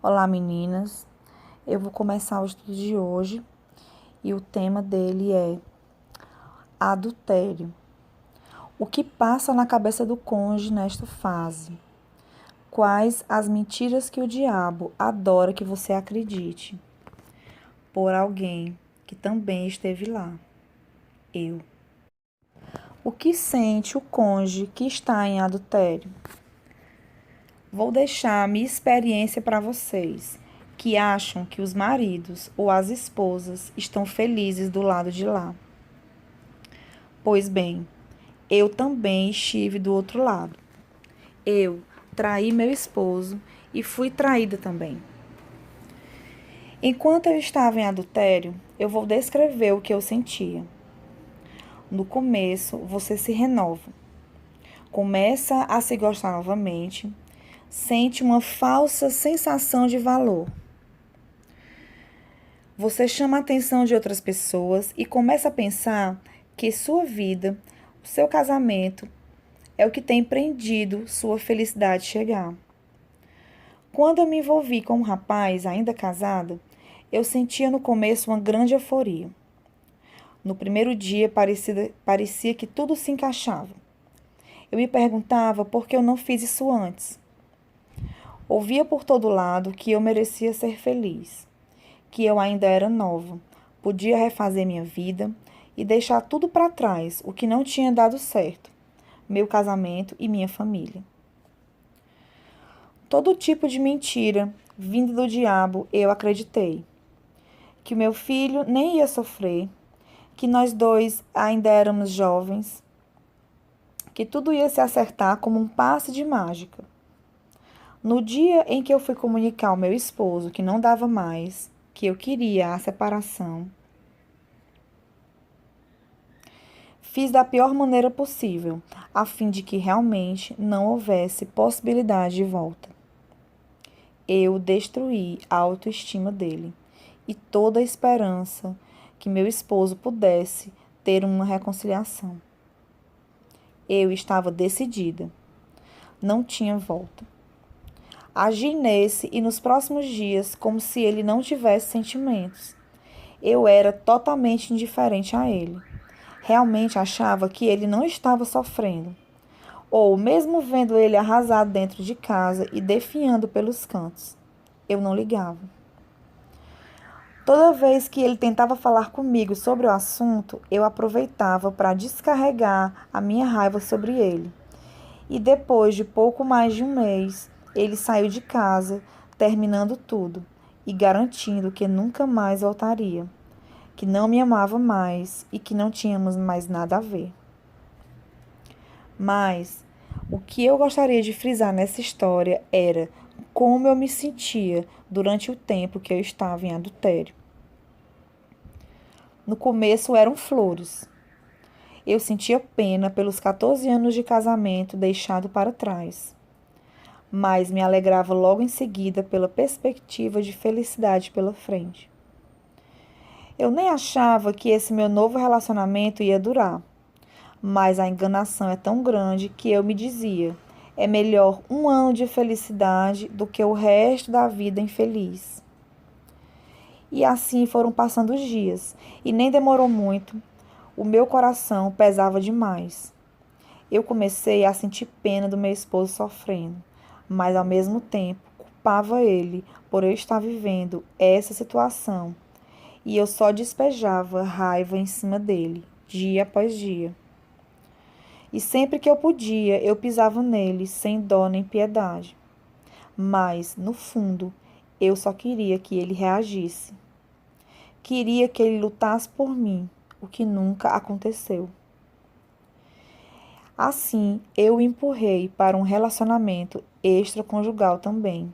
Olá, meninas. Eu vou começar o estudo de hoje e o tema dele é adultério. O que passa na cabeça do cônjuge nesta fase? Quais as mentiras que o diabo adora que você acredite? Por alguém que também esteve lá. Eu. O que sente o cônjuge que está em adultério? Vou deixar a minha experiência para vocês, que acham que os maridos ou as esposas estão felizes do lado de lá. Pois bem, eu também estive do outro lado. Eu traí meu esposo e fui traída também. Enquanto eu estava em adultério, eu vou descrever o que eu sentia. No começo, você se renova. Começa a se gostar novamente, sente uma falsa sensação de valor. Você chama a atenção de outras pessoas e começa a pensar que sua vida, o seu casamento, é o que tem prendido sua felicidade chegar. Quando eu me envolvi com um rapaz ainda casado, eu sentia no começo uma grande euforia. No primeiro dia parecia que tudo se encaixava. Eu me perguntava por que eu não fiz isso antes. Ouvia por todo lado que eu merecia ser feliz, que eu ainda era nova, podia refazer minha vida e deixar tudo para trás, o que não tinha dado certo, meu casamento e minha família. Todo tipo de mentira vinda do diabo eu acreditei. Que o meu filho nem ia sofrer, que nós dois ainda éramos jovens, que tudo ia se acertar como um passe de mágica. No dia em que eu fui comunicar ao meu esposo que não dava mais, que eu queria a separação, fiz da pior maneira possível, a fim de que realmente não houvesse possibilidade de volta. Eu destruí a autoestima dele e toda a esperança que meu esposo pudesse ter uma reconciliação. Eu estava decidida. Não tinha volta. Agi nesse e nos próximos dias como se ele não tivesse sentimentos. Eu era totalmente indiferente a ele. Realmente achava que ele não estava sofrendo. Ou, mesmo vendo ele arrasado dentro de casa e definhando pelos cantos, eu não ligava. Toda vez que ele tentava falar comigo sobre o assunto, eu aproveitava para descarregar a minha raiva sobre ele. E depois de pouco mais de um mês, ele saiu de casa, terminando tudo e garantindo que nunca mais voltaria, que não me amava mais e que não tínhamos mais nada a ver. Mas o que eu gostaria de frisar nessa história era como eu me sentia durante o tempo que eu estava em adultério. No começo eram flores. Eu sentia pena pelos 14 anos de casamento deixado para trás, mas me alegrava logo em seguida pela perspectiva de felicidade pela frente. Eu nem achava que esse meu novo relacionamento ia durar, mas a enganação é tão grande que eu me dizia: é melhor um ano de felicidade do que o resto da vida infeliz. E assim foram passando os dias, e nem demorou muito. O meu coração pesava demais. Eu comecei a sentir pena do meu esposo sofrendo, mas ao mesmo tempo culpava ele por eu estar vivendo essa situação. E eu só despejava raiva em cima dele, dia após dia. E sempre que eu podia, eu pisava nele, sem dó nem piedade. Mas, no fundo, eu só queria que ele reagisse. Queria que ele lutasse por mim, o que nunca aconteceu. Assim, eu o empurrei para um relacionamento extraconjugal também.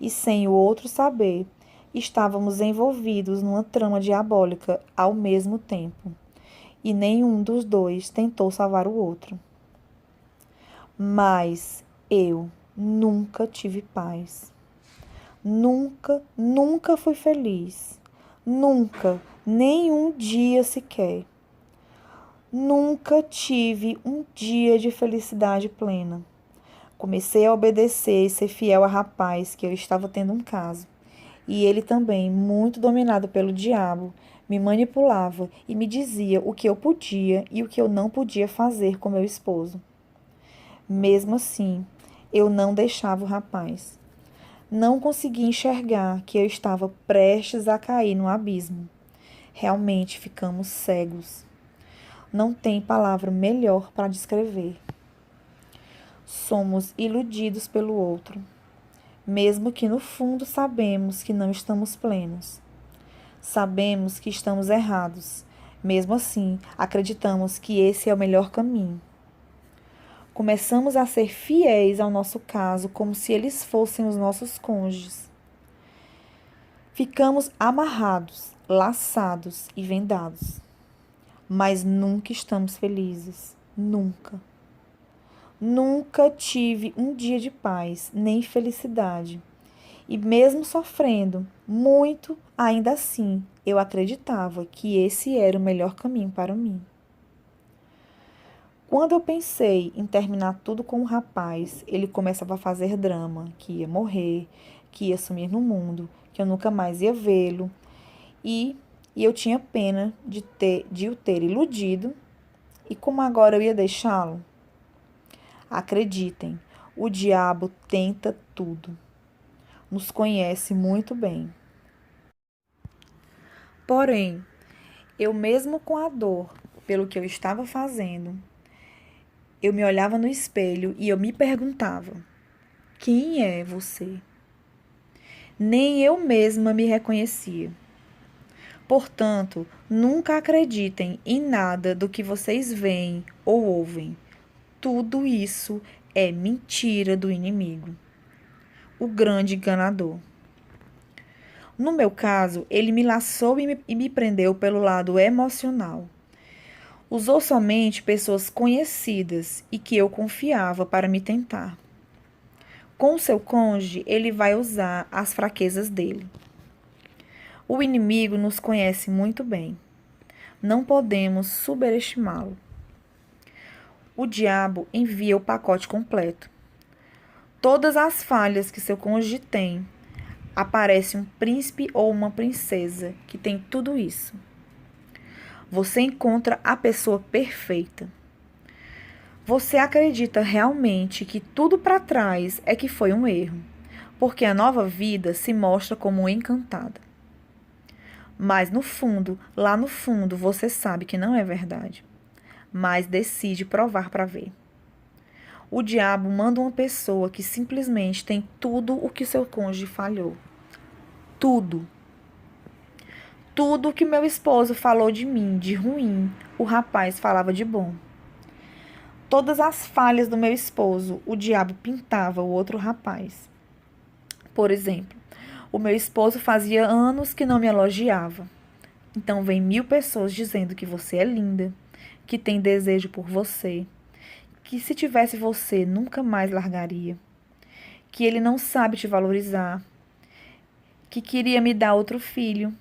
E sem o outro saber, estávamos envolvidos numa trama diabólica ao mesmo tempo. E nenhum dos dois tentou salvar o outro. Mas eu nunca tive paz. Nunca fui feliz. Nunca, nem um dia sequer. Nunca tive um dia de felicidade plena. Comecei a obedecer e ser fiel a rapaz que eu estava tendo um caso. E ele também, muito dominado pelo diabo, me manipulava e me dizia o que eu podia e o que eu não podia fazer com meu esposo. Mesmo assim, eu não deixava o rapaz. Não conseguia enxergar que eu estava prestes a cair no abismo. Realmente ficamos cegos. Não tem palavra melhor para descrever. Somos iludidos pelo outro, mesmo que no fundo sabemos que não estamos plenos. Sabemos que estamos errados. Mesmo assim, acreditamos que esse é o melhor caminho. Começamos a ser fiéis ao nosso caso como se eles fossem os nossos cônjuges. Ficamos amarrados, laçados e vendados. Mas nunca estamos felizes. Nunca. Nunca tive um dia de paz, nem felicidade. E mesmo sofrendo muito, ainda assim, eu acreditava que esse era o melhor caminho para mim. Quando eu pensei em terminar tudo com o rapaz, ele começava a fazer drama, que ia morrer, que ia sumir no mundo, que eu nunca mais ia vê-lo. E, e eu tinha pena de o ter iludido. E como agora eu ia deixá-lo? Acreditem, o diabo tenta tudo. Nos conhece muito bem. Porém, eu mesmo com a dor pelo que eu estava fazendo, eu me olhava no espelho e eu me perguntava: quem é você? Nem eu mesma me reconhecia. Portanto, nunca acreditem em nada do que vocês veem ou ouvem. Tudo isso é mentira do inimigo, o grande enganador. No meu caso, ele me laçou e me prendeu pelo lado emocional. Usou somente pessoas conhecidas e que eu confiava para me tentar. Com o seu cônjuge, ele vai usar as fraquezas dele. O inimigo nos conhece muito bem. Não podemos superestimá-lo. O diabo envia o pacote completo. Todas as falhas que seu cônjuge tem, aparece um príncipe ou uma princesa que tem tudo isso. Você encontra a pessoa perfeita. Você acredita realmente que tudo para trás é que foi um erro, porque a nova vida se mostra como encantada. Mas no fundo, lá no fundo, você sabe que não é verdade, mas decide provar para ver. O diabo manda uma pessoa que simplesmente tem tudo o que seu cônjuge falhou. Tudo. Tudo que meu esposo falou de mim, de ruim, o rapaz falava de bom. Todas as falhas do meu esposo, o diabo pintava o outro rapaz. Por exemplo, o meu esposo fazia anos que não me elogiava. Então vem 1000 pessoas dizendo que você é linda, que tem desejo por você, que se tivesse você nunca mais largaria, que ele não sabe te valorizar, que queria me dar outro filho.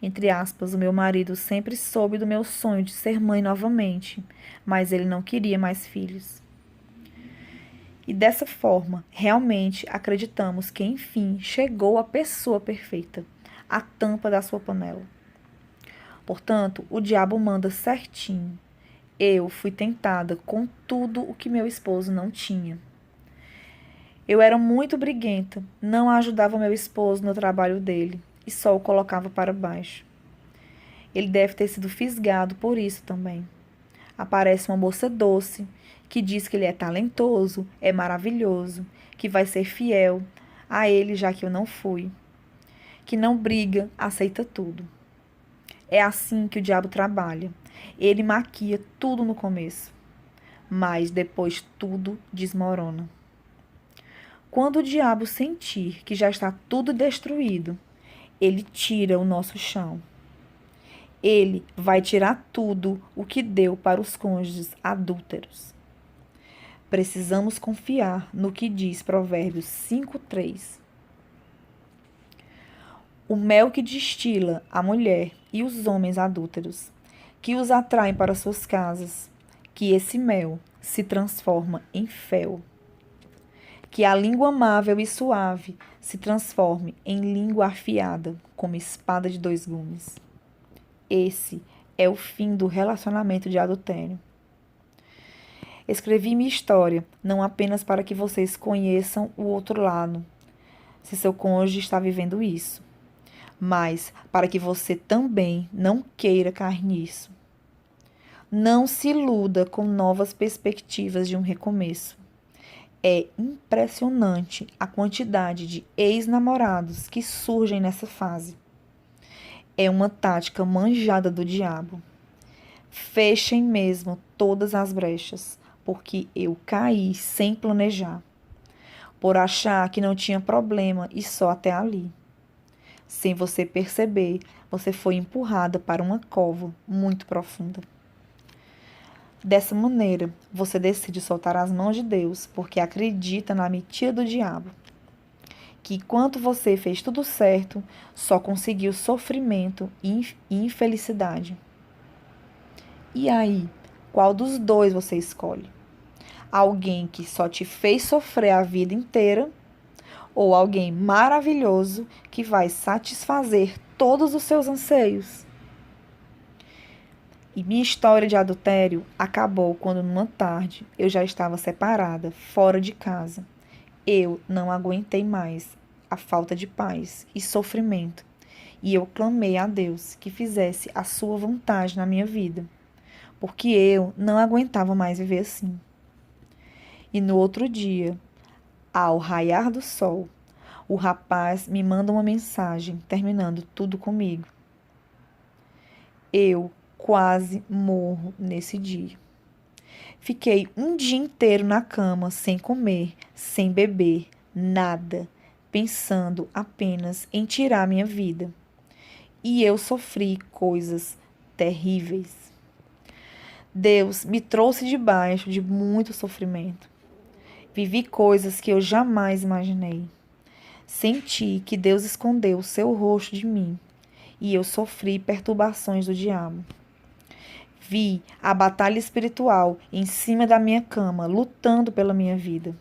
Entre aspas, o meu marido sempre soube do meu sonho de ser mãe novamente, mas ele não queria mais filhos. E dessa forma, realmente acreditamos que, enfim, chegou a pessoa perfeita, a tampa da sua panela. Portanto, o diabo manda certinho. Eu fui tentada com tudo o que meu esposo não tinha. Eu era muito briguenta, não ajudava meu esposo no trabalho dele e só o colocava para baixo. Ele deve ter sido fisgado por isso também. Aparece uma moça doce, que diz que ele é talentoso, é maravilhoso, que vai ser fiel a ele já que eu não fui, que não briga, aceita tudo. É assim que o diabo trabalha. Ele maquia tudo no começo, mas depois tudo desmorona. Quando o diabo sentir que já está tudo destruído, ele tira o nosso chão. Ele vai tirar tudo o que deu para os cônjuges adúlteros. Precisamos confiar no que diz Provérbios 5:3. O mel que destila a mulher e os homens adúlteros, que os atraem para suas casas, que esse mel se transforma em fel. Que a língua amável e suave se transforme em língua afiada, como espada de dois gumes. Esse é o fim do relacionamento de adultério. Escrevi minha história, não apenas para que vocês conheçam o outro lado, se seu cônjuge está vivendo isso, mas para que você também não queira cair nisso. Não se iluda com novas perspectivas de um recomeço. É impressionante a quantidade de ex-namorados que surgem nessa fase. É uma tática manjada do diabo. Fechem mesmo todas as brechas, porque eu caí sem planejar, por achar que não tinha problema e só até ali. Sem você perceber, você foi empurrada para uma cova muito profunda. Dessa maneira, você decide soltar as mãos de Deus, porque acredita na mentira do diabo. Que enquanto você fez tudo certo, só conseguiu sofrimento e infelicidade. E aí, qual dos dois você escolhe? Alguém que só te fez sofrer a vida inteira ou alguém maravilhoso que vai satisfazer todos os seus anseios? E minha história de adultério acabou quando, numa tarde, eu já estava separada, fora de casa. Eu não aguentei mais a falta de paz e sofrimento, e eu clamei a Deus que fizesse a sua vontade na minha vida, porque eu não aguentava mais viver assim. E no outro dia, ao raiar do sol, o rapaz me manda uma mensagem terminando tudo comigo. Eu quase morro nesse dia. Fiquei um dia inteiro na cama, sem comer, sem beber, nada, pensando apenas em tirar minha vida. E eu sofri coisas terríveis. Deus me trouxe debaixo de muito sofrimento. Vivi coisas que eu jamais imaginei. Senti que Deus escondeu o seu rosto de mim e eu sofri perturbações do diabo. Vi a batalha espiritual em cima da minha cama, lutando pela minha vida.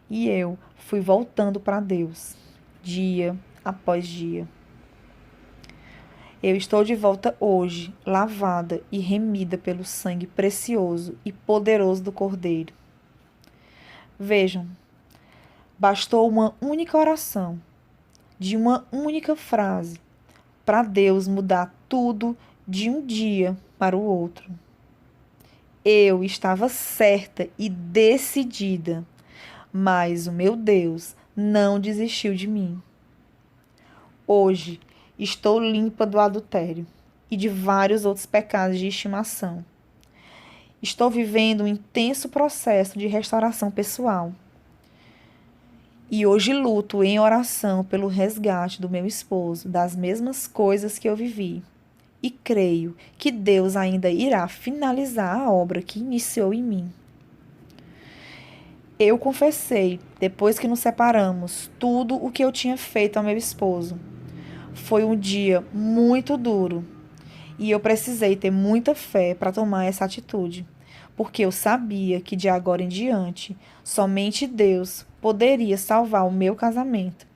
E eu fui voltando para Deus, dia após dia. Eu estou de volta hoje, lavada e remida pelo sangue precioso e poderoso do Cordeiro. Vejam, bastou uma única oração, de uma única frase, para Deus mudar tudo de um dia para o outro. Eu estava certa e decidida, mas o meu Deus não desistiu de mim. Hoje estou limpa do adultério e de vários outros pecados de estimação. Estou vivendo um intenso processo de restauração pessoal. E hoje luto em oração pelo resgate do meu esposo, das mesmas coisas que eu vivi. E creio que Deus ainda irá finalizar a obra que iniciou em mim. Eu confessei, depois que nos separamos, tudo o que eu tinha feito ao meu esposo. Foi um dia muito duro e eu precisei ter muita fé para tomar essa atitude, porque eu sabia que de agora em diante, somente Deus poderia salvar o meu casamento.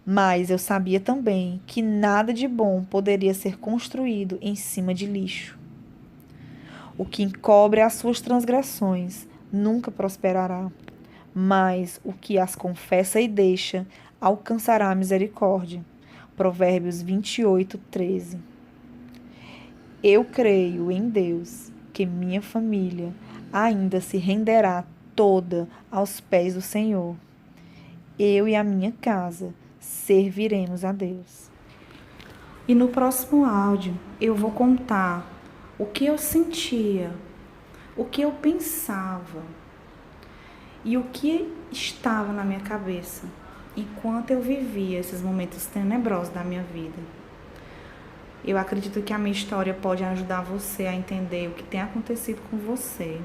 Mas eu sabia também que nada de bom poderia ser construído em cima de lixo. O que encobre as suas transgressões nunca prosperará, mas o que as confessa e deixa alcançará a misericórdia. Provérbios 28:13. Eu creio em Deus, que minha família ainda se renderá toda aos pés do Senhor. Eu e a minha casa serviremos a Deus. E no próximo áudio eu vou contar o que eu sentia, o que eu pensava e o que estava na minha cabeça enquanto eu vivia esses momentos tenebrosos da minha vida. Eu acredito que a minha história pode ajudar você a entender o que tem acontecido com você,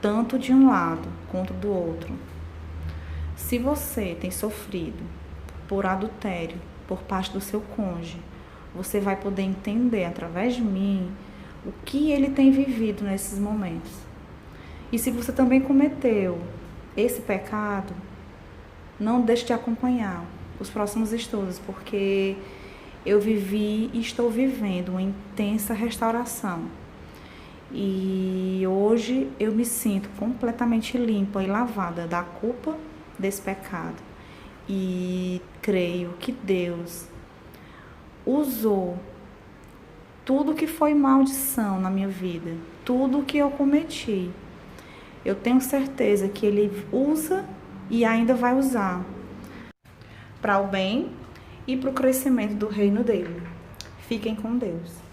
tanto de um lado quanto do outro. Se você tem sofrido por adultério por parte do seu cônjuge, você vai poder entender através de mim o que ele tem vivido nesses momentos. E se você também cometeu esse pecado, não deixe de acompanhar os próximos estudos, porque eu vivi e estou vivendo uma intensa restauração. E hoje eu me sinto completamente limpa e lavada da culpa desse pecado. E creio que Deus usou tudo que foi maldição na minha vida, tudo que eu cometi. Eu tenho certeza que Ele usa e ainda vai usar para o bem e para o crescimento do reino dele. Fiquem com Deus.